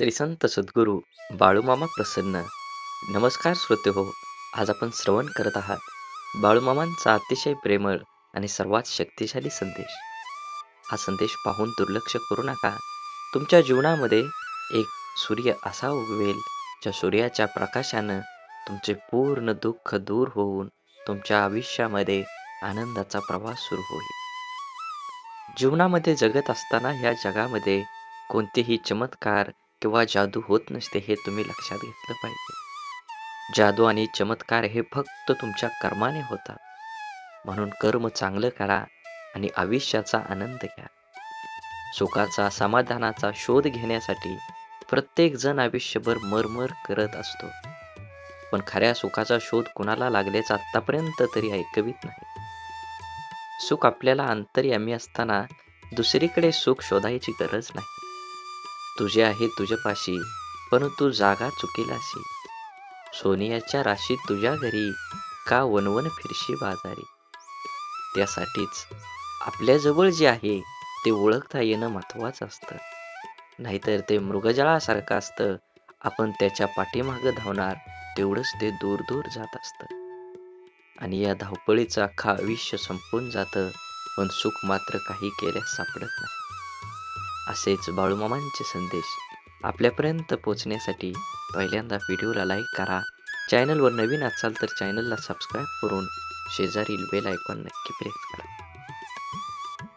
श्री संत सद्गुरू बाळूमामा प्रसन्न. नमस्कार श्रोते हो. आज आपण श्रवण करत आहात बाळूमामांचा अतिशय प्रेमळ आणि सर्वात शक्तिशाली संदेश. हा संदेश पाहून दुर्लक्ष करू नका. तुमच्या जीवनामध्ये एक सूर्य असा उगवेल ज्या सूर्याच्या प्रकाशानं तुमचे पूर्ण दुःख दूर होऊन तुमच्या आयुष्यामध्ये आनंदाचा प्रवास सुरू होईल. जीवनामध्ये जगत असताना ह्या जगामध्ये कोणतेही चमत्कार किंवा जादू होत नसते हे तुम्ही लक्षात घेतलं पाहिजे. जादू आणि चमत्कार हे फक्त तुमच्या कर्माने होतात. म्हणून कर्म चांगलं करा आणि आयुष्याचा आनंद घ्या. सुखाचा समाधानाचा शोध घेण्यासाठी प्रत्येक जण आयुष्यभर मरमर करत असतो, पण खऱ्या सुखाचा शोध कुणाला लागल्याचं आतापर्यंत तरी ऐकवीत नाही. सुख आपल्याला अंतर्यामी असताना दुसरीकडे सुख शोधायची गरज नाही. तुझे आहे तुझपाशी, पण तू जागा चुकीलाशी. सोनियाच्या राशीत तुझ्या घरी, का वनवन फिरशी बाजारी. त्यासाठीच आपल्याजवळ जे आहे ते ओळखता येणं महत्वाचं असतं. नाहीतर ते मृगजळासारखं असतं. आपण त्याच्या पाठीमागं धावणार तेवढंच ते दूर दूर जात असतं. आणि या धावपळीचं अख्खं आयुष्य संपून जातं, पण सुख मात्र काही केल्यास सापडत नाही. असेच बाळूमामांचे संदेश आपल्यापर्यंत पोहोचण्यासाठी पहिल्यांदा व्हिडिओला लाईक करा. चॅनलवर नवीन असाल तर चॅनलला सबस्क्राईब करून शेजारील बेल आयकॉन नक्की प्रेस करा.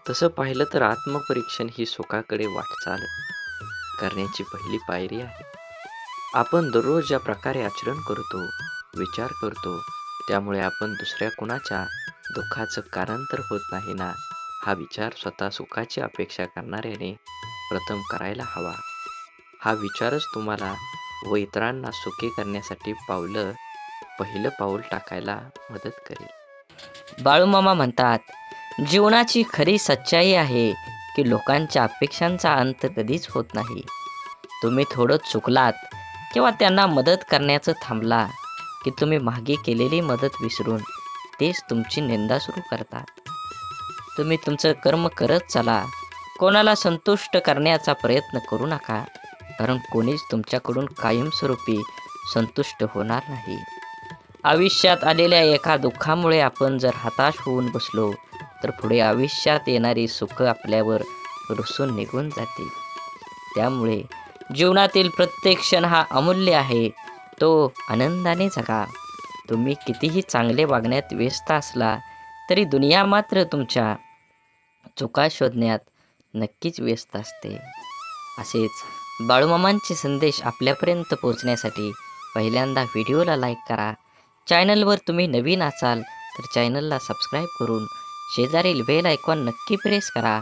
तसं पाहिलं तर आत्मपरीक्षण ही सुखाकडे वाटचाल करण्याची पहिली पायरी आहे. आपण दररोज ज्या प्रकारे आचरण करतो, विचार करतो, त्यामुळे आपण दुसऱ्या कुणाच्या दुःखाचं कारण तर होत नाही ना, हा विचार स्वतः सुखाची अपेक्षा करणाऱ्याने प्रथम करायला हवा. हा विचारच तुम्हाला व इतरांना सुखी करण्यासाठी पहिलं पाऊल टाकायला मदत करेल. बाळूमामा म्हणतात, जीवनाची खरी सच्चाई आहे की लोकांच्या अपेक्षांचा अंत कधीच होत नाही. तुम्ही थोडं चुकलात किंवा त्यांना मदत करण्याचं थांबला की तुम्ही मागे केलेली मदत विसरून तेच तुमची निंदा सुरू करतात. तुम्ही तुमचं कर्म करत चला. कोणाला संतुष्ट करण्याचा प्रयत्न करू नका, कारण कोणीच तुमच्याकडून कायमस्वरूपी संतुष्ट होणार नाही. आयुष्यात आलेल्या एका दुःखामुळे आपण जर हताश होऊन बसलो तर पुढे आयुष्यात येणारी सुख आपल्यावर रुसून निघून जातील. त्यामुळे जीवनातील प्रत्येक क्षण हा अमूल्य आहे, तो आनंदाने जगा. तुम्ही कितीही चांगले वागण्यात व्यस्त असला तरी दुनिया मात्र तुमच्या चुका शोधण्यात नक्कीच व्यस्त असते. असेच बाळूमामांचे संदेश आपल्यापर्यंत पोहोचण्यासाठी पहिल्यांदा व्हिडिओला लाईक करा. चॅनलवर तुम्ही नवीन असाल तर चॅनलला सबस्क्राईब करून शेजारील बेल आयकॉन नक्की प्रेस करा.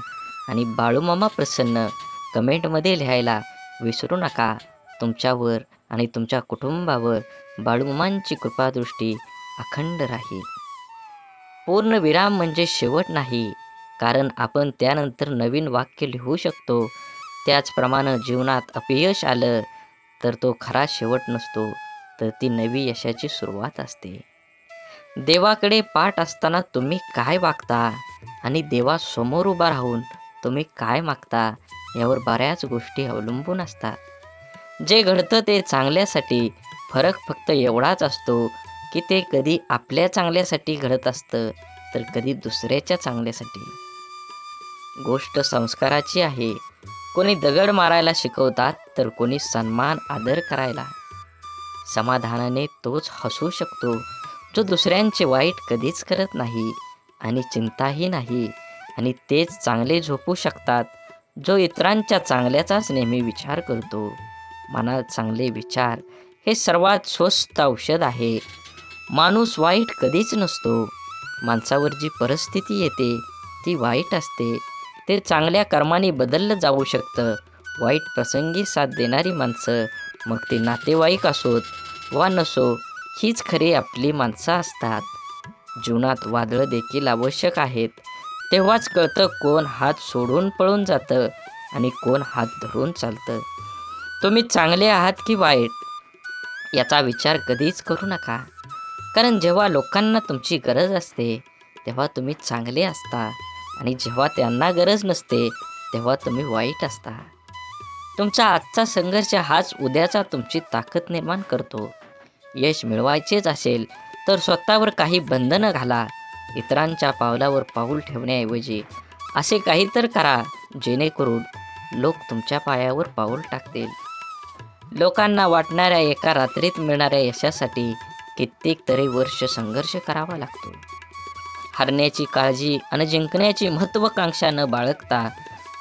आणि बाळूमामा प्रसन्न कमेंटमध्ये लिहायला विसरू नका. तुमच्यावर आणि तुमच्या कुटुंबावर बाळूमामांची कृपादृष्टी अखंड राहील. पूर्ण विराम म्हणजे शेवट नाही, कारण आपण त्यानंतर नवीन वाक्य लिहू शकतो. त्याचप्रमाणे जीवनात अपयश आलं तर तो खरा शेवट नसतो, तर ती नवी यशाची सुरुवात असते. देवाकडे पाठ असताना तुम्ही काय वागता आणि देवासमोर उभा राहून तुम्ही काय मागता यावर बऱ्याच गोष्टी अवलंबून असतात. जे घडतं ते चांगल्यासाठी. फरक फक्त एवढाच असतो की ते कधी आपल्या चांगल्यासाठी घडत असतं तर कधी दुसऱ्याच्या चांगल्यासाठी. गोष्ट संस्काराची आहे. कोणी दगड मारायला शिकवतात तर कोणी सन्मान आदर करायला. समाधानाने तोच हसू शकतो जो दुसऱ्यांचे वाईट कधीच करत नाही आणि चिंताही नाही. आणि तेच चांगले झोपू शकतात जो इतरांच्या चांगल्याचाच नेहमी विचार करतो. मनात चांगले विचार हे सर्वात स्वस्त औषध आहे. माणूस वाईट कधीच नसतो. माणसावर जी परिस्थिती येते ती वाईट असते. ते चांगल्या कर्माने बदललं जाऊ शकतं. वाईट प्रसंगी साथ देणारी माणसं, मग ते नातेवाईक असोत वा नसो, हीच खरी आपली माणसं असतात. जीवनात वादळं देखील आवश्यक आहेत. तेव्हाच कळतं कोण हात सोडून पळून जातं आणि कोण हात धरून चालतं. तुम्ही चांगले आहात की वाईट याचा विचार कधीच करू नका, कारण जेव्हा लोकांना तुमची गरज असते तेव्हा तुम्ही चांगले असता आणि जेव्हा त्यांना गरज नसते तेव्हा तुम्ही वाईट असता. तुमचा आजचा संघर्ष हाच उद्याचा तुमची ताकद निर्माण करतो. यश मिळवायचेच असेल तर स्वतःवर काही बंधनं घाला. इतरांच्या पावलावर पाऊल ठेवण्याऐवजी असे काही तर करा जेणेकरून लोक तुमच्या पायावर पाऊल टाकतील. लोकांना वाटणाऱ्या एका रात्रीत मिळणाऱ्या यशासाठी कित्येक तरी वर्ष संघर्ष करावा लागतो. हरण्याची काळजी आणि जिंकण्याची महत्त्वाकांक्षा न बाळगता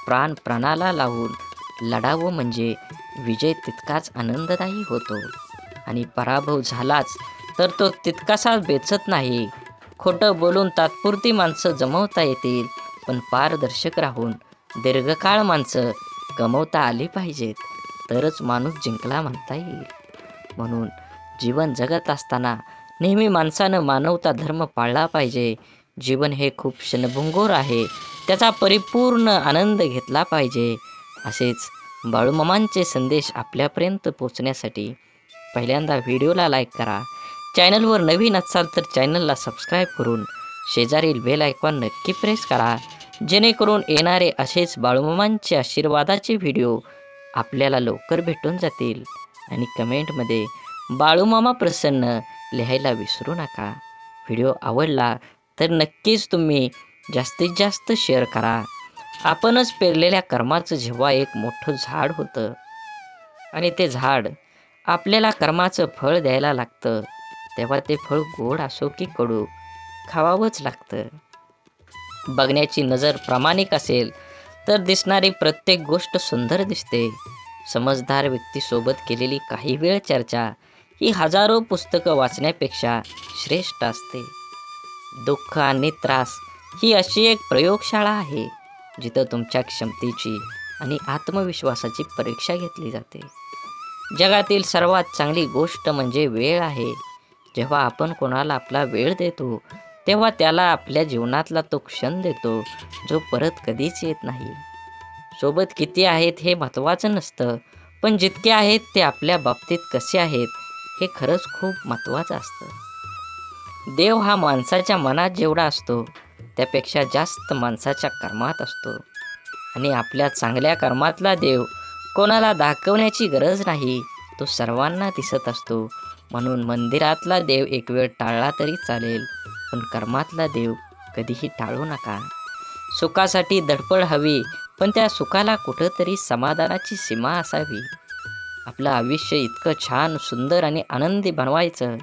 प्राणाला लावून लढावं म्हणजे विजय तितकाच आनंददायी होतो आणि पराभव झालाच तर तो तितकासाच बेचत नाही. खोटं बोलून तात्पुरती माणसं जमवता येतील, पण पारदर्शक राहून दीर्घकाळ माणसं गमवता आली पाहिजेत, तरच माणूस जिंकला म्हणता येईल. म्हणून जीवन जगत असताना नेहमी माणसानं मानवता धर्म पाळला पाहिजे. जीवन हे खूप क्षणभंगूर आहे, त्याचा परिपूर्ण आनंद घेतला पाहिजे. असेच बाळूमामांचे संदेश आपल्यापर्यंत पोचण्यासाठी पहिल्यांदा व्हिडिओला लाईक करा. चॅनलवर नवीन असाल तर चॅनलला सबस्क्राईब करून शेजारील बेल आयकॉन नक्की प्रेस करा, जेणेकरून येणारे असेच बाळूमामांचे आशीर्वादाचे व्हिडिओ आपल्याला लवकर भेटून जातील. आणि कमेंटमध्ये बाळूमामा प्रसन्न लिहायला विसरू नका. व्हिडिओ आवडला तर नक्कीच तुम्ही जास्तीत जास्त शेअर करा. आपणच पेरलेल्या कर्माचं जेव्हा एक मोठं झाड होतं आणि ते झाड आपल्याला कर्माचं फळ द्यायला लागतं, तेव्हा ते फळ गोड असो की कडू खावावंच लागतं. बघण्याची नजर प्रामाणिक असेल तर दिसणारी प्रत्येक गोष्ट सुंदर दिसते. समजदार व्यक्तीसोबत केलेली काही वेळ चर्चा ही हजारो पुस्तकं वाचण्यापेक्षा श्रेष्ठ असते. दुःख आणि त्रास ही अशी एक प्रयोगशाळा आहे जिथं तुमच्या क्षमतेची आणि आत्मविश्वासाची परीक्षा घेतली जाते. जगातील सर्वात चांगली गोष्ट म्हणजे वेळ आहे. जेव्हा आपण कोणाला आपला वेळ देतो तेव्हा त्याला आपल्या जीवनातला तो क्षण देतो जो परत कधीच येत नाही. सोबत किती आहेत हे महत्त्वाचं नसतं, पण जितके आहेत ते आपल्या बाबतीत कसे आहेत हे खरंच खूप महत्त्वाचं असतं. देव हा माणसाच्या मनात जेवढा असतो त्यापेक्षा जास्त माणसाच्या कर्मात असतो आणि आपल्या चांगल्या कर्मातला देव कोणाला दाखवण्याची गरज नाही, तो सर्वांना दिसत असतो. म्हणून मंदिरातला देव एक वेळ टाळला तरी चालेल, पण कर्मातला देव कधीही टाळू नका. सुखासाठी धडपड हवी, पण त्या सुखाला कुठंतरी समाधानाची सीमा असावी. आपलं आयुष्य इतकं छान, सुंदर आणि आनंदी बनवायचं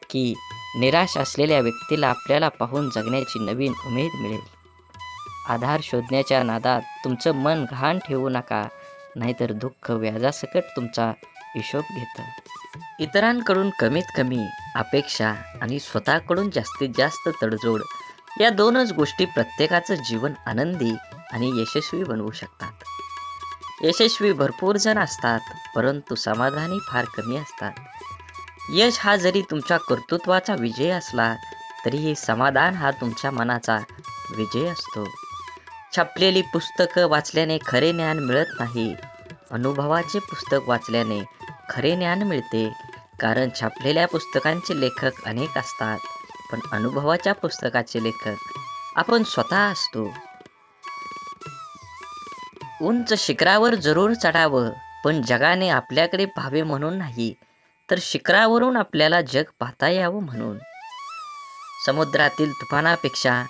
की निराश असलेल्या व्यक्तीला आपल्याला पाहून जगण्याची नवीन उमेद मिळेल. आधार शोधण्याच्या नादात तुमचं मन घाण ठेवू नका, नाहीतर दुःख व्याजासकट तुमचा हिशोब घेतं. इतरांकडून कमीत कमी अपेक्षा आणि स्वतःकडून जास्तीत जास्त तडजोड या दोनच गोष्टी प्रत्येकाचं जीवन आनंदी आणि यशस्वी बनवू शकतात. यशस्वी भरपूर जण असतात, परंतु समाधानी फार कमी असतात. यश हा जरी तुमच्या कर्तृत्वाचा विजय असला तरीही समाधान हा तुमच्या मनाचा विजय असतो. छापलेली पुस्तकं वाचल्याने खरे ज्ञान मिळत नाही, अनुभवाचे पुस्तक वाचल्याने खरे ज्ञान मिळते. कारण छापलेल्या पुस्तकांचे लेखक अनेक असतात, पण अनुभवाच्या पुस्तकाचे लेखक आपण स्वतः असतो. उंच शिखरावर जरूर चढावं, पण जगाने आपल्याकडे पाहावे म्हणून नाही, तर शिखरावरून आपल्याला जग पाहता यावं म्हणून. समुद्रातील तुफानापेक्षा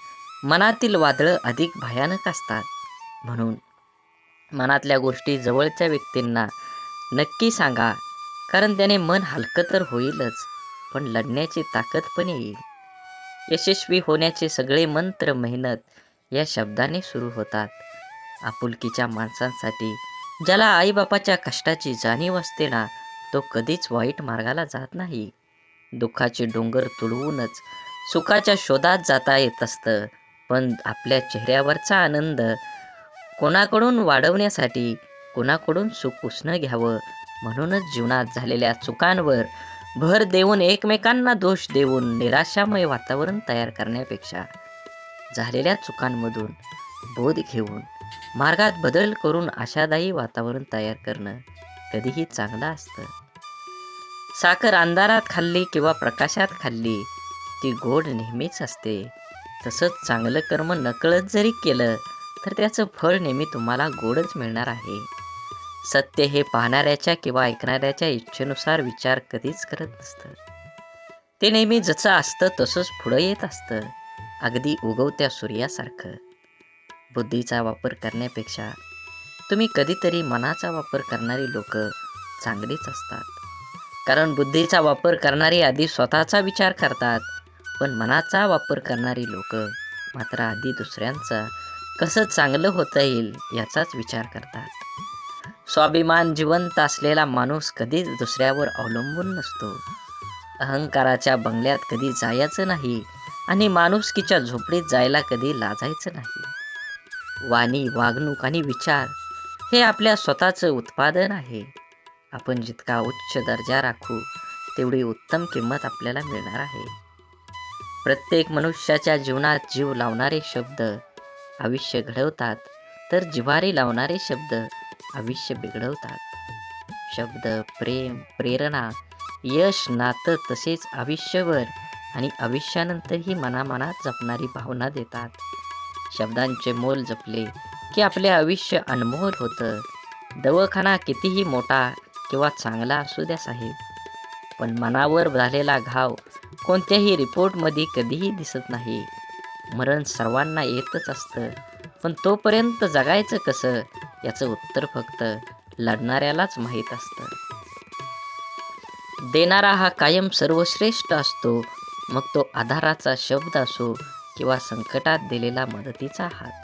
मनातील वादळं अधिक भयानक असतात. म्हणून मनातल्या गोष्टी जवळच्या व्यक्तींना नक्की सांगा, कारण त्याने मन हलकं तर होईलच, पण लढण्याची ताकद पण येईल. यशस्वी होण्याचे सगळे मंत्र मेहनत या शब्दाने सुरू होतात. आपुलकीच्या माणसांसाठी ज्याला आईबापाच्या कष्टाची जाणीव असते ना, तो कधीच वाईट मार्गाला जात नाही. दुःखाचे डोंगर तुडवूनच सुखाच्या शोधात जाता येत असतं, पण आपल्या चेहऱ्यावरचा आनंद कोणाकडून वाढवण्यासाठी कोणाकडून सुख उसणं घ्यावं. म्हणूनच जीवनात झालेल्या चुकांवर भर देऊन एकमेकांना दोष देऊन निराशामय वातावरण तयार करण्यापेक्षा झालेल्या चुकांमधून बोध घेऊन मार्गात बदल करून आशादायी वातावरण तयार करणं कधीही चांगलं असतं. साखर अंधारात खाल्ली किंवा प्रकाशात खाल्ली ती गोड नेहमीच असते. तसंच चांगलं कर्म नकळत जरी केलं तर त्याचं फळ नेहमी तुम्हाला गोडच मिळणार आहे. सत्य हे पाहणाऱ्याच्या किंवा ऐकणाऱ्याच्या इच्छेनुसार विचार कधीच करत नसतं. ते नेहमी जसं असतं तसंच पुढं येत असतं, अगदी उगवत्या सूर्यासारखं. बुद्धीचा वापर करण्यापेक्षा तुम्ही कधीतरी मनाचा वापर करणारी लोक चांगलीच असतात. कारण बुद्धीचा वापर करणारी आधी स्वतःचा विचार करतात, पण मनाचा वापर करणारी लोक मात्र आधी दुसऱ्यांचा कसं चांगलं होता येईल याचाच विचार करतात. स्वाभिमान जिवंत असलेला माणूस कधीच दुसऱ्यावर अवलंबून नसतो. अहंकाराच्या बंगल्यात कधी जायचं नाही आणि माणुसकीच्या झोपडीत जायला कधी लाजायचं नाही. वाणी, वागणूक आणि विचार हे आपल्या स्वतःचं उत्पादन आहे. आपण जितका उच्च दर्जा राखू तेवढी उत्तम किंमत आपल्याला मिळणार आहे. प्रत्येक मनुष्याच्या जीवनात जीव लावणारे शब्द आयुष्य घडवतात, तर जिव्हारी लावणारे शब्द आयुष्य बिघडवतात. शब्द, प्रेम, प्रेरणा, यश, नातं तसेच आयुष्यभर आणि आयुष्यानंतरही मनामनात जपणारी भावना देतात. शब्दांचे मोल जपले की आपले आयुष्य अनमोल होतं. दवाखाना कितीही मोठा किंवा चांगला असू द्या साहेब, पण मनावर झालेला घाव कोणत्याही रिपोर्टमध्ये कधीही दिसत नाही. मरण सर्वांना येतच असतं, पण तोपर्यंत जगायचं कसं याचं उत्तर फक्त लढणाऱ्यालाच माहीत असतं. देणारा हा कायम सर्वश्रेष्ठ असतो, मग तो आधाराचा शब्द असो किंवा संकटात दिलेला मदतीचा हात.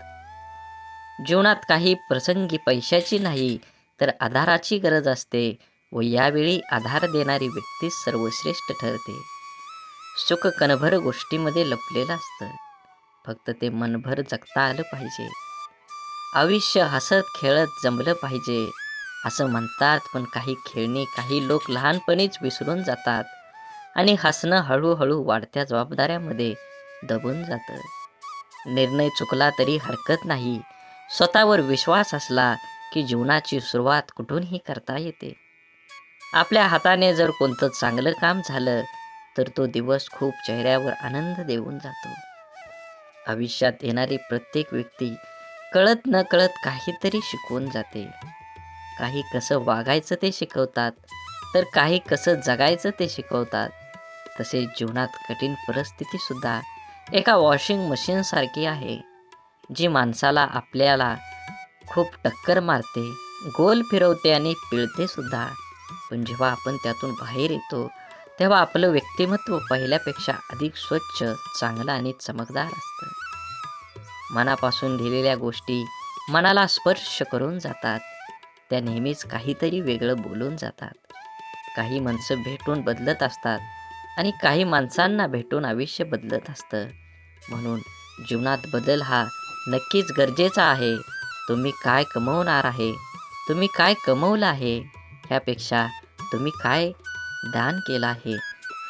जीवनात काही प्रसंगी पैशाची नाही तर आधाराची गरज असते व यावेळी आधार देणारी व्यक्ती सर्वश्रेष्ठ ठरते. सुख कणभर गोष्टीमध्ये लपलेलं असतं, फक्त ते मनभर जगता आलं पाहिजे. आयुष्य हसत खेळत जमलं पाहिजे असं म्हणतात, पण काही खेळणी काही लोक लहानपणीच विसरून जातात आणि हसणं हळूहळू वाढत्या जबाबदाऱ्यामध्ये दबून जातं. निर्णय चुकला तरी हरकत नाही, स्वतःवर विश्वास असला की जीवनाची सुरुवात कुठूनही करता येते. आपल्या हाताने जर कोणतं चांगलं काम झालं तर तो दिवस खूप चेहऱ्यावर आनंद देऊन जातो. आयुष्यात येणारी प्रत्येक व्यक्ती कळत न कळत काहीतरी शिकवून जाते. काही कसं वागायचं ते शिकवतात, तर काही कसं जगायचं ते शिकवतात. तसेच जीवनात कठीण परिस्थिती सुद्धा एका वॉशिंग मशीन सारखी आहे, जी माणसाला आपल्याला खूप टक्कर मारते, गोल फिरवते आणि पिळते सुद्धा. पण जेव्हा आपण त्यातून बाहेर येतो तेव्हा आपलं व्यक्तिमत्व पहिल्यापेक्षा अधिक स्वच्छ, चांगलं आणि चमकदार असतं. मनापासून लिहिलेल्या गोष्टी मनाला स्पर्श करून जातात. त्या नेहमीच काहीतरी वेगळं बोलून जातात. काही माणसं भेटून बदलत असतात आणि काही माणसांना भेटून आयुष्य बदलत असतं. म्हणून जीवनात बदल हा नक्कीच गरजेचा आहे. तुम्ही काय कमवणार आहे, तुम्ही काय कमवलं आहे, ह्यापेक्षा तुम्ही काय दान केलं आहे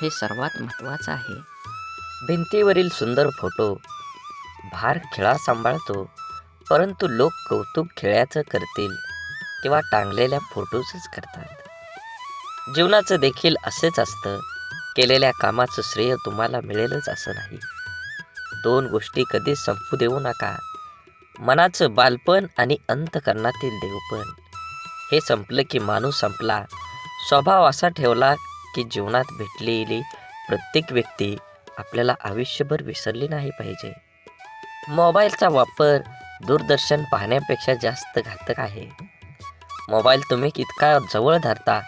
हे सर्वात महत्त्वाचं आहे. भिंतीवरील सुंदर फोटो भार खेळा सांभाळतो, परंतु लोक कौतुक खेळाचं करतील किंवा टांगलेल्या फोटोचंच करतात. जीवनाचं देखील असेच असतं. केलेल्या कामाचं श्रेय तुम्हाला मिळेलच असं नाही. दोन गोष्टी कधी संपू देऊ नका, मनाचं बालपण आणि अंतःकरणातील देवपण. हे संपलं की माणूस संपला. स्वभाव असा ठेवला की जीवनात भेटलेली प्रत्येक व्यक्ती आपल्याला आयुष्यभर विसरली नाही पाहिजे. मोबाईलचा वापर दूरदर्शन पाहण्यापेक्षा जास्त घातक आहे. मोबाईल तुम्ही इतका जवळ धरता,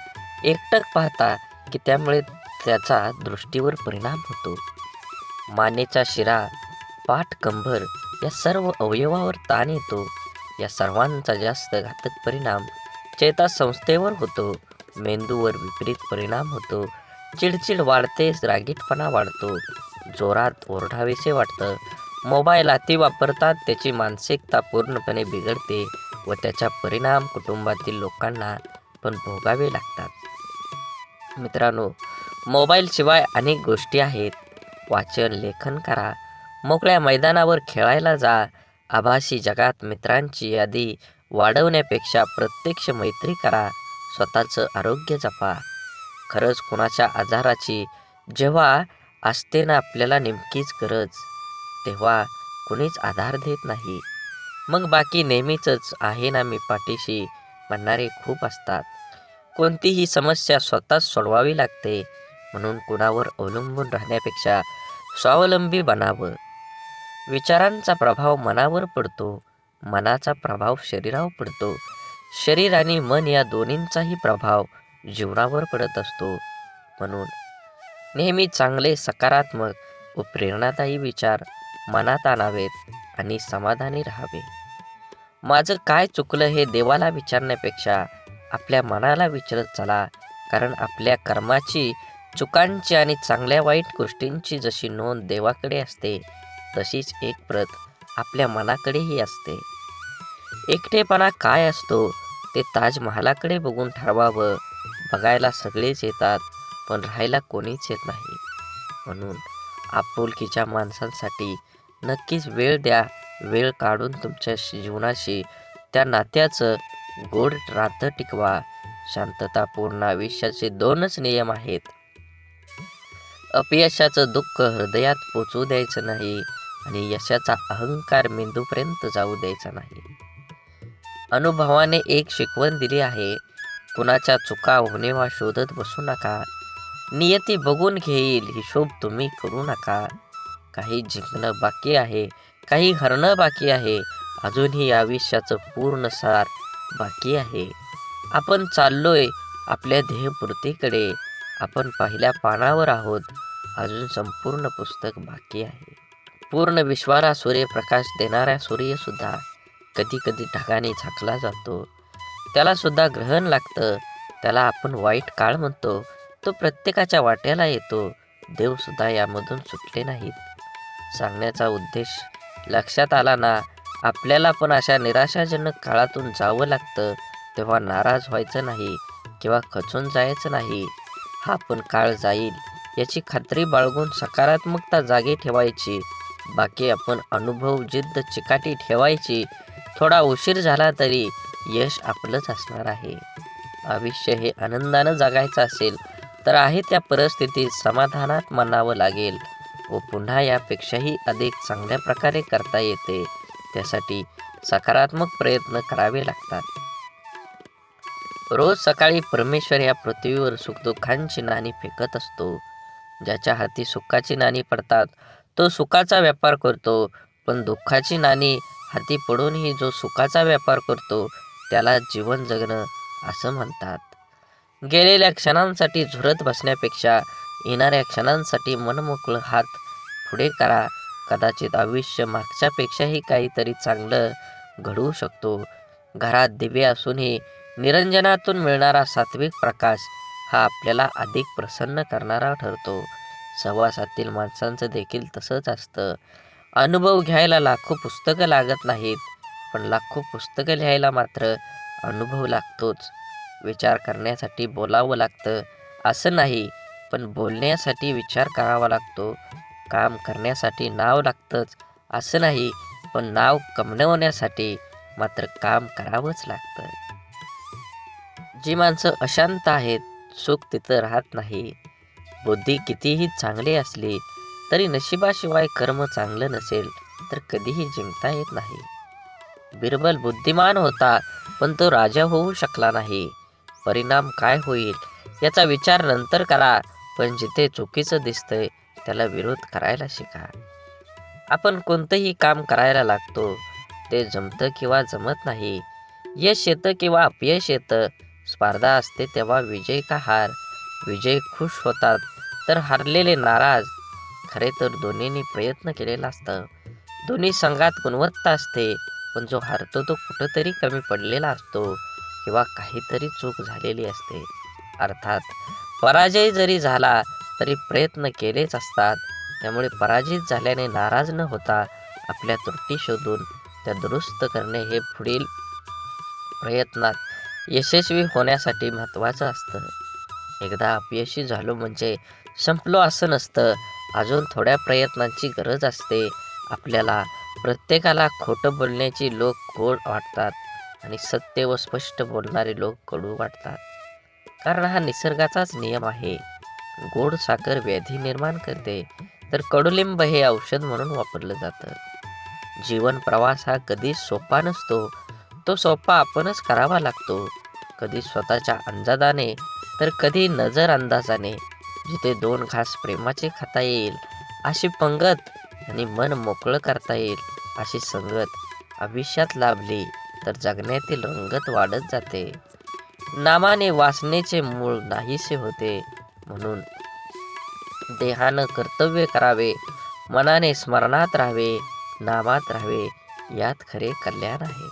एकटक पाहता की त्यामुळे त्याचा दृष्टीवर परिणाम होतो. मानेचा शिरा, पाठ, कंबर या सर्व अवयवावर ताण येतो. या सर्वांचा जास्त घातक परिणाम चेतासंस्थेवर होतो. मेंदूवर विपरीत परिणाम होतो. चिडचिड वाढते, रागीटपणा वाढतो, जोरात ओरडावेसे वाटतं. मोबाईल अति वापरतात त्याची मानसिकता पूर्णपणे बिघडते व त्याचा परिणाम कुटुंबातील लोकांना पण भोगावे लागतात. मित्रांनो, मोबाईलशिवाय अनेक गोष्टी आहेत. वाचन, लेखन करा, मोकळ्या मैदानावर खेळायला जा. आभासी जगात मित्रांची यादी वाढवण्यापेक्षा प्रत्यक्ष मैत्री करा. स्वतःचं आरोग्य जपा. खरंच कुणाच्या आजाराची जेव्हा असते ना आपल्याला नेमकीच गरज, तेव्हा कुणीच आधार देत नाही. मग बाकी नेहमीच आहे ना मी पाठीशी, म्हणणारे खूप असतात. कोणतीही समस्या स्वतःच सोडवावी लागते, म्हणून कुणावर अवलंबून राहण्यापेक्षा स्वावलंबी बनावं. विचारांचा प्रभाव मनावर पडतो, मनाचा प्रभाव शरीरावर पडतो, शरीर आणि मन या दोन्हींचाही प्रभाव जीवनावर पडत असतो. म्हणून नेहमी चांगले, सकारात्मक व प्रेरणादायी विचार मनात आणावेत आणि समाधानी राहावे. माझं काय चुकलं हे देवाला विचारण्यापेक्षा आपल्या मनाला विचारत चला, कारण आपल्या कर्माची, चुकांची आणि चांगल्या वाईट गोष्टींची जशी नोंद देवाकडे असते, तशीच एक प्रत आपल्या मनाकडेही असते. एकटेपणा काय असतो ते ताजमहालाकडे बघून ठरवावं. बघायला सगळेच येतात, पण राहायला कोणीच येत नाही. म्हणून आपुलकीच्या माणसांसाठी नक्कीच वेळ द्या. वेळ काढून तुमच्या जीवनाशी, त्या नात्याचं गोड नातं टिकवा. शांततापूर्ण आयुष्याचे 2च नियम आहेत. अपयशाचं दुःख हृदयात पोचू द्यायचं नाही आणि यशाचा अहंकार मेंदूपर्यंत जाऊ द्यायचा नाही. अनुभवाने एक शिकवण दिली आहे, कुणाच्या चुका होणेवा शोधत बसू नका. नियती बघून घेईल, हिशोब तुम्ही करू नका. काही जिंकणं बाकी आहे, काही हरणं बाकी आहे, अजूनही आयुष्याचं पूर्ण सार बाकी आहे. आपण चाललोय आपल्या ध्येयपूर्तीकडे. आपण पहिल्या पानावर आहोत, अजून संपूर्ण पुस्तक बाकी आहे. पूर्ण विश्वाला सूर्यप्रकाश देणारा सूर्यसुद्धा कधी कधी ढगाने झाकला जातो. त्याला सुद्धा ग्रहण लागतं. त्याला आपण वाईट काळ म्हणतो. तो प्रत्येकाच्या वाट्याला येतो. देवसुद्धा यामधून सुटले नाहीत. सांगण्याचा उद्देश लक्षात आला ना? आपल्याला पण अशा निराशाजनक काळातून जावं लागतं, तेव्हा नाराज व्हायचं नाही किंवा खचून जायचं नाही. हा पण काळ जाईल याची खात्री बाळगून सकारात्मकता जागी ठेवायची. बाकी आपण अनुभव, जिद्द, चिकाटी ठेवायची. थोडा उशीर झाला तरी यश आपलंच असणार आहे. आयुष्य हे आनंदानं जगायचं असेल तर आहे त्या परिस्थितीत समाधानात मानावं लागेल व पुन्हा यापेक्षाही अधिक चांगल्या प्रकारे करता येते. त्यासाठी सकारात्मक प्रयत्न करावे लागतात. रोज सकाळी परमेश्वर या पृथ्वीवर सुखदुःखांची नाणी फेकत असतो. ज्याच्या हाती सुखाची नाणी पडतात तो सुखाचा व्यापार करतो, पण दुःखाची नाणी हाती पडूनही जो सुखाचा व्यापार करतो त्याला जीवन जगणं असं म्हणतात. गेलेल्या क्षणांसाठी झुरत बसण्यापेक्षा येणाऱ्या क्षणांसाठी मनमोकळं हात पुढे करा. कदाचित आयुष्य मागच्यापेक्षाही काहीतरी चांगलं घडवू शकतो. घरात दिवे असूनही निरंजनातून मिळणारा सात्विक प्रकाश हा आपल्याला अधिक प्रसन्न करणारा ठरतो. सहवासातील माणसांचं देखील तसंच असतं. अनुभव घ्यायला लाखो पुस्तकं लागत नाहीत, पण लाखो पुस्तकं लिहायला मात्र अनुभव लागतोच. विचार करण्यासाठी बोलावं लागतं असं नाही, पण बोलण्यासाठी विचार करावा लागतो. काम करण्यासाठी नाव लागतंच असं नाही, पण नाव कमवण्यासाठी मात्र काम करावंच लागतं. जी माणसं अशांत आहेत, सुख तिथं राहत नाही. बुद्धी कितीही चांगली असली तरी नशिबाशिवाय कर्म चांगलं नसेल तर कधीही जिंकता येत नाही. बिरबल बुद्धिमान होता, पण तो राजा होऊ शकला नाही. परिणाम काय होईल याचा विचार नंतर करा, पण जिथे चुकीचं दिसतंय त्याला विरोध करायला शिका. आपण कोणतंही काम करायला लागतो, ते जमतं किंवा जमत नाही, यश येतं किंवा अपयश येतं, स्पर्धा असते तेव्हा विजय का हार, विजय खुश होतात तर हारलेले नाराज. खरे तर दोन्हींनी प्रयत्न केलेला असतं. दोन्ही संघात गुणवत्ता असते, पण जो हारतो तो कुठंतरी कमी पडलेला असतो किंवा काहीतरी चूक झालेली असते. अर्थात पराजय जरी झाला तरी प्रयत्न केलेच असतात. त्यामुळे पराजित झाल्याने नाराज न होता आपल्या त्रुटी शोधून त्या दुरुस्त करणे हे पुढील प्रयत्नात यशस्वी होण्यासाठी महत्त्वाचं असतं. एकदा अपयशी झालो म्हणजे संपलो असं नसतं. अजून थोड्या प्रयत्नांची गरज असते. आपल्याला प्रत्येकाला खोटं बोलण्याची लोक गोड वाटतात आणि सत्य व स्पष्ट बोलणारे लोक कडू वाटतात, कारण हा निसर्गाचाच नियम आहे. गोड साखर व्याधी निर्माण करते, तर कडुलिंब हे औषध म्हणून वापरलं जातं. जीवन प्रवास हा कधीच सोपा नसतो. तो सोपा आपणच करावा लागतो. कधी स्वतःच्या अंदाजाने तर कधी नजर अंदाजाने. जिथे 2 घास प्रेमाचे खाता येईल अशी पंगत आणि मन मोकळं करता येईल अशी संगत आयुष्यात लाभली तर जगण्यातील रंगत वाढत जाते. नामाने वासनेचे मूळ नाहीसे होते. म्हणून देहानं कर्तव्य करावे, मनाने स्मरणात राहावे, नामात राहावे, यात खरे कल्याण आहे.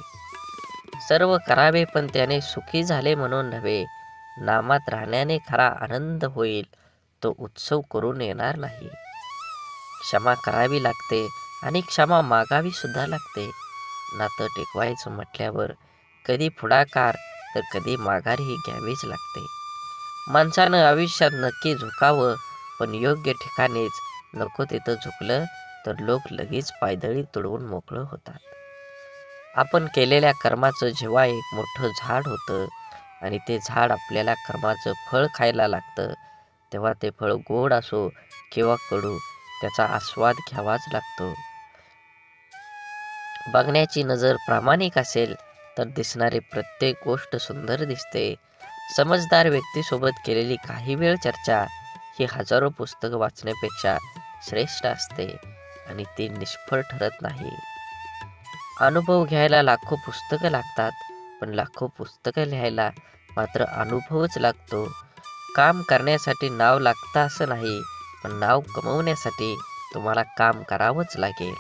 सर्व करावे पण त्याने सुखी झाले म्हणून नव्हे. नामात राहण्याने खरा आनंद होईल, तो उत्सव करून येणार नाही. क्षमा करावी लागते आणि क्षमा मागावी सुद्धा लागते. नातं टिकवायचं म्हटल्यावर कधी पुढाकार तर कधी माघारही घ्यावीच लागते. माणसानं आयुष्यात नक्की झुकावं, पण योग्य ठिकाणीच. नको तिथं झुकलं तर लोक लगेच पायदळी तुडवून मोकळं होतात. आपण केलेल्या कर्माचं जेव्हा एक मोठं झाड होतं आणि ते झाड आपल्याला कर्माचं फळ खायला लागतं, तेव्हा ते फळ गोड असो किंवा कडू, त्याचा आस्वाद घ्यावाच लागतो. बघण्याची नजर प्रामाणिक असेल तर दिसणारी प्रत्येक गोष्ट सुंदर दिसते. समजदार व्यक्तीसोबत केलेली काही वेळ चर्चा ही हजारो पुस्तकं वाचण्यापेक्षा श्रेष्ठ असते आणि ती निष्फळ ठरत नाही. अनुभव घ्यायला लाखो पुस्तकं लागतात, पण लाखो पुस्तकं लिहायला मात्र अनुभवच लागतो. काम करण्यासाठी नाव लागतं असं नाही, पण नाव कमवण्यासाठी तुम्हाला काम करावंच लागेल.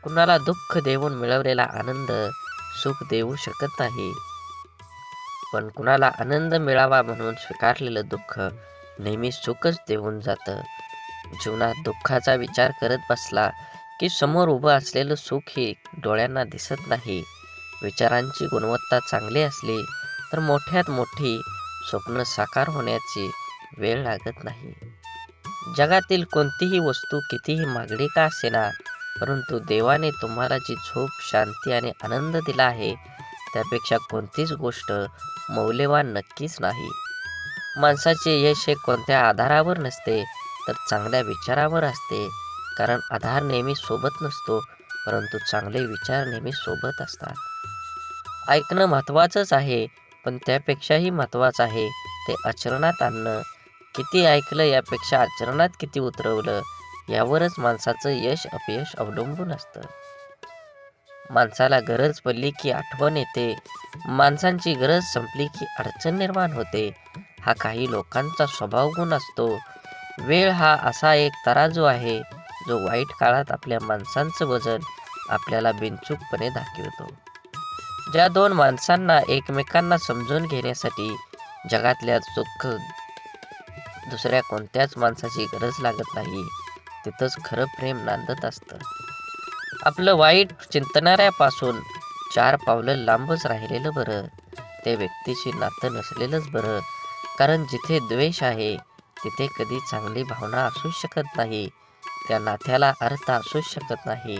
कुणाला दुःख देऊन मिळवलेला आनंद सुख देऊ शकत नाही, पण कुणाला आनंद मिळावा म्हणून स्वीकारलेलं दुःख नेहमी सुखच देऊन जातं. जीवनात दुःखाचा विचार करत बसला की समोर उभं असलेलं सुख हे डोळ्यांना दिसत नाही. विचारांची गुणवत्ता चांगली असली तर मोठ्यात मोठी स्वप्न साकार होण्याची वेळ लागत नाही. जगातील कोणतीही वस्तू कितीही महागडी का असेना, परंतु देवाने तुम्हाला जी झोप, शांती आणि आनंद दिला आहे, त्यापेक्षा कोणतीच गोष्ट मौल्यवान नक्कीच नाही. माणसाचे यश हे कोणत्या आधारावर नसते, तर चांगल्या विचारावर असते. कारण आधार नेहमी सोबत नसतो, परंतु चांगले विचार नेहमी सोबत असतात. ऐकणं महत्त्वाचंच आहे, पण त्यापेक्षाही महत्त्वाचं आहे ते आचरणात आणणं. किती ऐकलं यापेक्षा आचरणात किती उतरवलं यावरच माणसाचं यश अपयश अवलंबून असतं. माणसाला गरज पडली की आठवण येते, माणसांची गरज संपली की अडचण निर्माण होते. हा काही लोकांचा स्वभाव गुण असतो. वेळ हा असा एक तराजू आहे जो वाईट काळात आपल्या माणसांचं वजन आपल्याला बिनचूकपणे दाखवतो. ज्या 2 माणसांना एकमेकांना समजून घेण्यासाठी जगातल्या दुःख दुसऱ्या कोणत्याच माणसाची गरज लागत नाही, तिथंच खरं प्रेम नांदत असतं. आपलं वाईट चिंतणाऱ्यापासून 4 पावलं लांबच राहिलेलं बरं. त्या व्यक्तीशी नातं नसलेलंच बरं. कारण जिथे द्वेष आहे तिथे कधी चांगली भावना असू शकत नाही. त्या नात्याला अर्थ असू शकत नाही.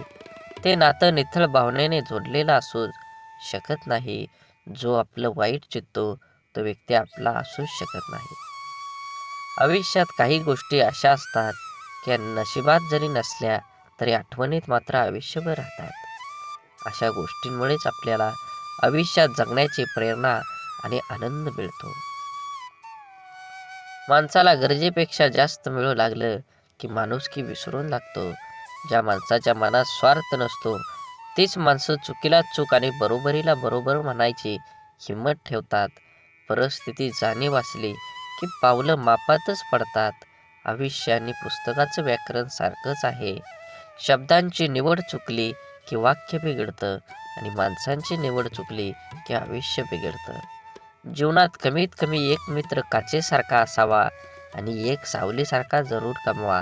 ते नातं निथळ भावनेने जोडलेलं असू शकत नाही. जो आपलं वाईट चित्तो तो व्यक्ती आपला असूच शकत नाही. आयुष्यात काही गोष्टी अशा असतात की नशिबात जरी नसल्या तरी आठवणीत मात्र आयुष्यभर राहतात. अशा गोष्टींमुळेच आपल्याला आयुष्यात जगण्याची प्रेरणा आणि आनंद मिळतो. माणसाला गरजेपेक्षा जास्त मिळू लागलं की माणुसकी विसरून लागतो. ज्या माणसाच्या मनात स्वार्थ नसतो तीच माणसं चुकीला चूक आणि बरोबरीला बरोबर म्हणायची हिंमत ठेवतात. परिस्थिती जाणीव असली की पावलं मापातच पडतात. आयुष्य आणि पुस्तकाचं व्याकरण सारखंच आहे. शब्दांची निवड चुकली की वाक्य बिघडतं आणि माणसांची निवड चुकली की आयुष्य बिघडतं. जीवनात कमीत कमी एक मित्र काचेसारखा असावा आणि एक सावलीसारखा जरूर कमवा.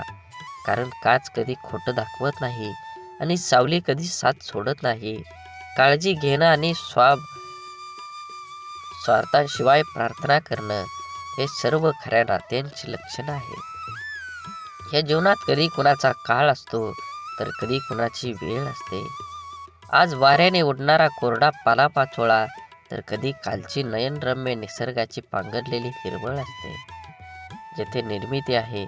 कारण काच कधी खोटं दाखवत नाही आणि सावली कधी साथ सोडत नाही. काळजी घेणं आणि स्वार्थाशिवाय प्रार्थना करणं हे सर्व खऱ्या नात्यांची लक्षणं आहेत. या जीवनात कधी कुणाचा काळ असतो तर कधी कुणाची वेळ असते. आज वाऱ्याने उडणारा कोरडा पालापाचोळा तर कधी कालची नयनरम्य निसर्गाची पांघरलेली हिरवळ असते. जेथे निर्मिती आहे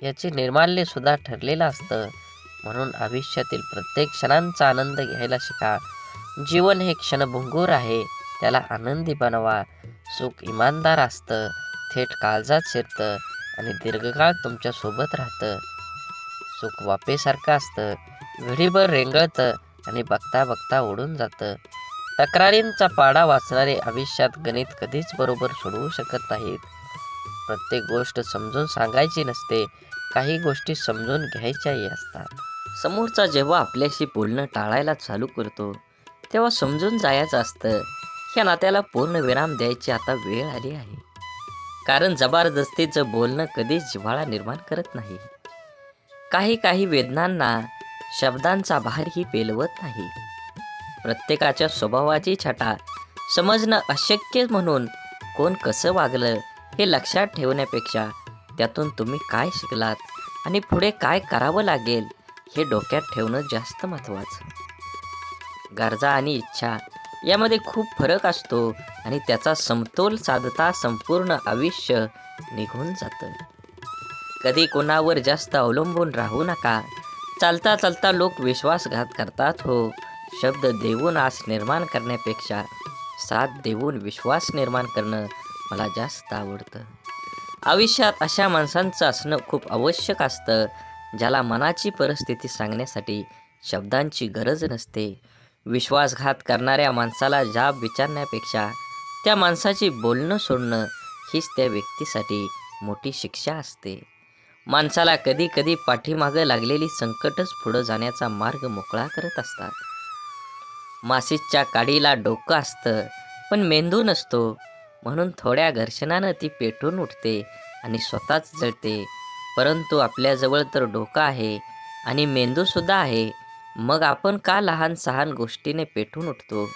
याचे निर्माल्य सुद्धा ठरलेलं असतं. म्हणून आयुष्यातील प्रत्येक क्षणांचा आनंद घ्यायला शिका. जीवन हे क्षणभंगूर आहे, त्याला आनंदी बनवा. सुख इमानदार असतं, थेट काळजात शिरतं आणि दीर्घकाळ तुमच्या सोबत राहतं. सुख वाफेसारखं असतं, घडीभर रेंगळतं आणि बघता बघता उडून जातं. तक्रारींचा पाढा वाचणारे आयुष्यात गणित कधीच बरोबर सोडवू शकत नाहीत. प्रत्येक गोष्ट समजून सांगायची नसते, काही गोष्टी समजून घ्यायच्याही असतात. समोरचा जेव्हा आपल्याशी बोलणं टाळायला चालू करतो, तेव्हा समजून जायचं असतं, ह्या नात्याला पूर्ण विराम द्यायची आता वेळ आली आहे. कारण जबरदस्तीचं बोलणं कधीच जिव्हाळा निर्माण करत नाही. काही वेदनांना शब्दांचा भारही पेलवत नाही. प्रत्येकाच्या स्वभावाची छटा समजणं अशक्य म्हणून कोण कसं वागलं हे लक्षात ठेवण्यापेक्षा त्यातून तुम्ही काय शिकलात आणि पुढे काय करावं लागेल हे डोक्यात ठेवणं जास्त महत्त्वाचं. गरजा आणि इच्छा यामध्ये खूप फरक असतो आणि त्याचा समतोल साधता संपूर्ण आयुष्य निघून जातं. कधी कोणावर जास्त अवलंबून राहू नका. चालता चालता लोक विश्वासघात करतात हो. शब्द देऊन आस निर्माण करण्यापेक्षा साथ देऊन विश्वास निर्माण करणं मला जास्त आवडतं. आयुष्यात अशा माणसांचं असणं खूप आवश्यक असतं, ज्याला मनाची परिस्थिती सांगण्यासाठी शब्दांची गरज नसते. विश्वासघात करणाऱ्या माणसाला जाब विचारण्यापेक्षा त्या माणसाची बोलणं सोडणं हीच त्या व्यक्तीसाठी मोठी शिक्षा असते. माणसाला कधी कधी पाठीमागं लागलेली संकटच पुढं जाण्याचा मार्ग मोकळा करत असतात. माशीच्या काडीला डोकं असतं पण मेंदू नसतो, म्हणून थोड्या घर्षणानं ती पेटून उठते आणि स्वतःच जळते. परंतु आपल्याजवळ तर डोकं आहे आणि मेंदूसुद्धा आहे, मग आपण का लहान सहान गोष्टीने पेटून उठतो?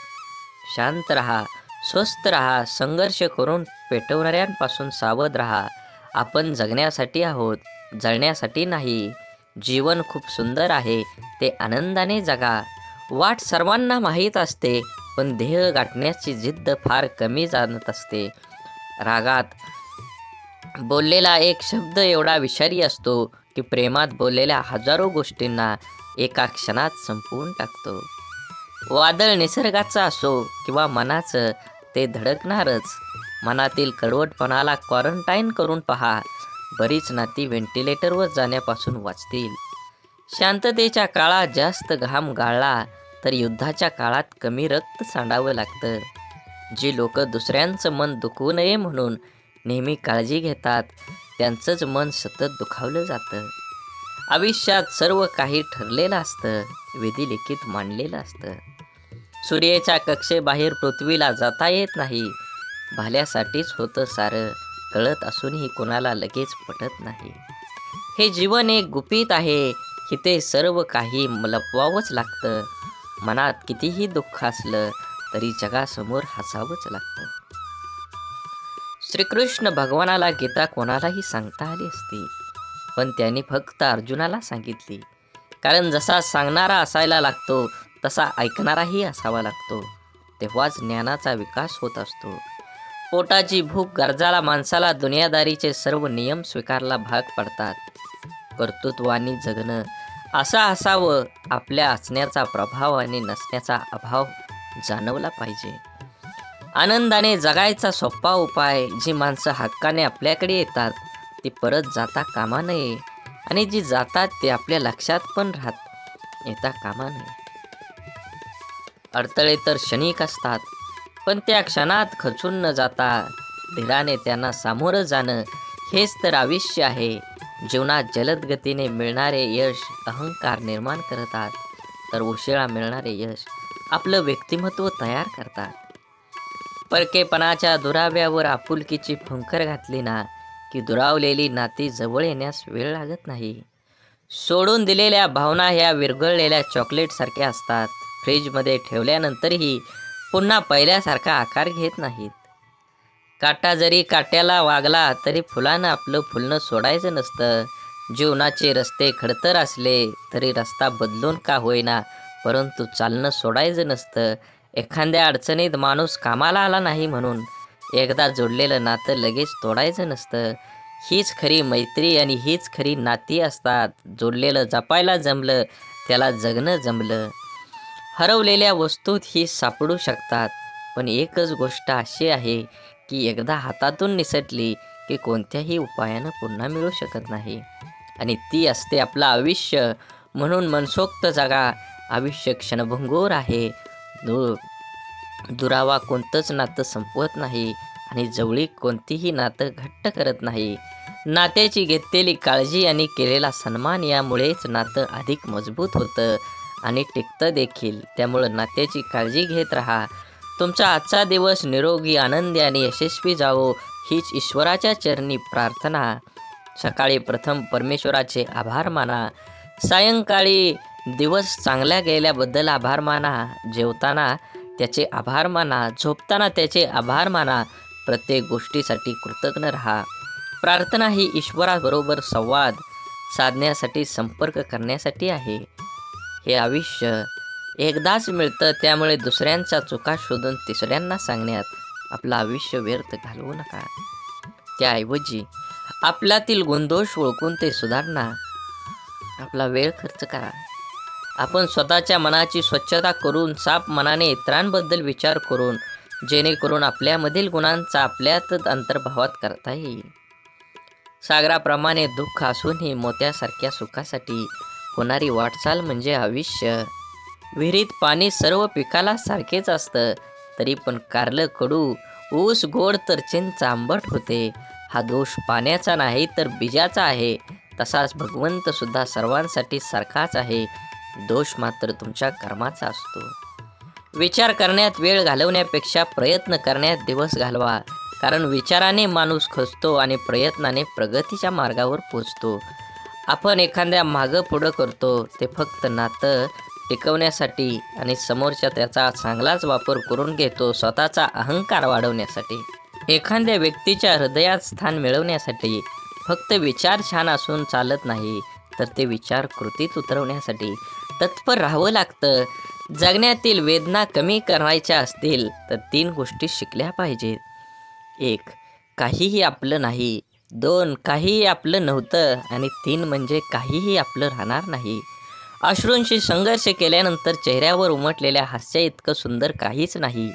शांत रहा, स्वस्थ रहा, संघर्ष करून पेटवणाऱ्यांपासून सावध रहा. आपण जगण्यासाठी आहोत, जळण्यासाठी नाही. जीवन खूप सुंदर आहे, ते आनंदाने जगा. वाट सर्वांना माहीत असते, पण ध्येय गाठण्याची जिद्द फार कमी जाणत असते. रागात बोललेला एक शब्द एवढा विषारी असतो की प्रेमात बोललेल्या हजारो गोष्टींना एका क्षणात संपवून टाकतो. वादळ निसर्गाचं असो किंवा मनाचं, ते धडकणारच. मनातील कडवटपणाला क्वारंटाईन करून पहा. बरीच नाती व्हेंटिलेटरवर जाण्यापासून वाचतील. शांततेच्या काळात जास्त घाम गाळला तर युद्धाच्या काळात कमी रक्त सांडावं लागतं. जी लोक दुसऱ्यांचं मन दुखवू नये म्हणून नेहमी काळजी घेतात, त्यांचंच मन सतत दुखावलं जातं. आयुष्यात सर्व काही ठरलेलं असतं, विधिलिखित मांडलेलं असतं. सूर्याच्या कक्षेबाहेर पृथ्वीला जाता येत नाही. भाल्यासाठीच होतं सारं, कळत असूनही कोणाला लगेच पटत नाही. हे जीवन एक गुपित आहे, इथे सर्व काही लपवावंच लागतं. मनात कितीही दुःख असलं तरी जगासमोर हसावंच लागतं. श्रीकृष्ण भगवानाला गीता कोणालाही सांगता आली असती, पण त्यांनी फक्त अर्जुनाला सांगितली. कारण जसा सांगणारा असायला लागतो तसा ऐकणाराही असावा लागतो. तेव्हाच ज्ञानाचा विकास होत असतो. पोटाची भूक गरजाला माणसाला दुनियादारीचे सर्व नियम स्वीकारला भाग पडतात. कर्तृत्वानी जगणं असं असावं, आपल्या असण्याचा प्रभाव आणि नसण्याचा अभाव जाणवला पाहिजे. आनंदाने जगायचा सोपा उपाय, जी माणसं हक्काने आपल्याकडे येतात ती परत जाता कामा नये, आणि जी जातात ते आपल्या लक्षात पण येता कामा नये. अडथळे तर क्षणिक असतात, पण त्या क्षणात खचून न जाता धीराने त्यांना सामोरं जाणं हेच तर आयुष्य आहे. जीवनात जलद गतीने मिळणारे यश अहंकार निर्माण करतात, तर उशिरा मिळणारे यश आपलं व्यक्तिमत्व तयार करतात. परकेपणाच्या दुराव्यावर आपुलकीची फुंकर घातली ना की दुरावलेली नाती जवळ येण्यास वेळ लागत नाही. सोडून दिलेल्या भावना ह्या विरघळलेल्या चॉकलेटसारख्या असतात. फ्रीजमध्ये ठेवल्यानंतरही पुन्हा पहिल्यासारखा आकार घेत नाहीत. काटा जरी काट्याला वागला तरी फुलानं आपलं फुलणं सोडायचं नसतं. जीवनाचे रस्ते खडतर असले तरी रस्ता बदलून का होईना, परंतु चालणं सोडायचं नसतं. एखाद्या अडचणीत माणूस कामाला आला नाही म्हणून एकदा जोडलेलं नातं लगेच तोडायचं नसतं. हीच खरी मैत्री आणि हीच खरी नाती असतात. जोडलेलं जपायला जमलं, त्याला जगणं जमलं. हरवलेल्या वस्तूत ही सापडू शकतात, पण एकच गोष्ट अशी आहे की एकदा हातातून निसटली की कोणत्याही उपायानं पुन्हा मिळू शकत नाही आणि ती असते आपलं आयुष्य. म्हणून मनसोक्त जगा. आयुष्य क्षणभंगूर आहे. दुरावा कोणतंच नातं संपवत नाही आणि जवळीक कोणतीही नातं घट्ट करत नाही. नात्याची घेतलेली काळजी आणि केलेला सन्मान यामुळेच नातं अधिक मजबूत होतं आणि टिकतं देखील. त्यामुळं नात्याची काळजी घेत राहा. तुमचा आजचा दिवस निरोगी, आनंदी आणि यशस्वी जावो हीच ईश्वराच्या चरणी प्रार्थना. सकाळी प्रथम परमेश्वराचे आभार माना. सायंकाळी दिवस चांगल्या गेल्याबद्दल आभार माना. जेवताना त्याचे आभार माना. झोपताना त्याचे आभार माना. प्रत्येक गोष्टीसाठी कृतज्ञ राहा. प्रार्थना ही ईश्वराबरोबर संवाद साधण्यासाठी, संपर्क करण्यासाठी आहे. हे आयुष्य एकदाच मिळतं, त्यामुळे दुसऱ्यांच्या चुका शोधून तिसऱ्यांना सांगण्यात आपलं आयुष्य व्यर्थ घालवू नका. त्याऐवजी आपल्यातील गुणदोष ओळखून ते सुधारणा आपला वेळ खर्च करा. आपण स्वतःच्या मनाची स्वच्छता करून, साफ मनाने इतरांबद्दल विचार करून, जेणेकरून आपल्यामधील गुणांचा आपल्यातच अंतर्भावात करता येईल. सागराप्रमाणे दुःख असूनही मोत्यासारख्या सुखासाठी होणारी वाटचाल म्हणजे आयुष्य. विहिरीत पाणी सर्व पिकाला सारखेच असतं, तरी पण कारलं कडू, ऊस गोड तर चिंच आंबट होते. हा दोष पाण्याचा नाही तर बीजाचा आहे. तसाच भगवंत सुद्धा सर्वांसाठी सारखाच आहे. दोष मात्र तुमच्या कर्माचा असतो. विचार करण्यात वेळ घालवण्यापेक्षा प्रयत्न करण्यात दिवस घालवा. कारण विचाराने माणूस खचतो आणि प्रयत्नाने प्रगतीच्या मार्गावर पोचतो. आपण एखाद्या मागं पुढं करतो ते फक्त नातं टिकवण्यासाठी आणि समोरच्या त्याचा चांगलाच वापर करून घेतो स्वतःचा अहंकार वाढवण्यासाठी. एखाद्या व्यक्तीच्या हृदयात स्थान मिळवण्यासाठी फक्त विचार छान असून चालत नाही, तर ते विचार कृतीत उतरवण्यासाठी तत्पर राहावं लागतं. जगण्यातील वेदना कमी करायच्या असतील तर 3 गोष्टी शिकल्या पाहिजेत. 1. काहीही आपलं नाही. 2. काहीही आपलं नव्हतं. आणि 3 म्हणजे काहीही आपलं राहणार नाही. अश्रूंशी संघर्ष केल्यानंतर चेहऱ्यावर उमटलेल्या हास्य इतकं सुंदर काहीच नाही.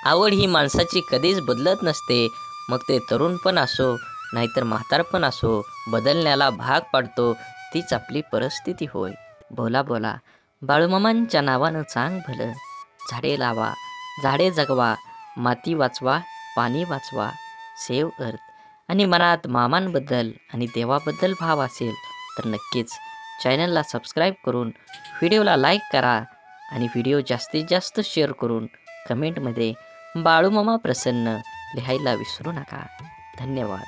आवड ही माणसाची कधीच बदलत नसते. मग ते तरुणपण असो नाहीतर म्हातारपण असो, बदलण्याला भाग पाडतो तीच आपली परिस्थिती होय. बोला बोला बाळूमामांच्या नावानं चांग भलं. झाडे लावा, झाडे जगवा, माती वाचवा, पाणी वाचवा. सेव्ह अर्थ. आणि मनात मामांबद्दल आणि देवाबद्दल भाव असेल तर नक्कीच चॅनलला सबस्क्राईब करून व्हिडिओला लाईक करा आणि व्हिडिओ जास्तीत जास्त शेअर करून कमेंटमध्ये बाळूमामा प्रसन्न लिहायला विसरू नका. धन्यवाद.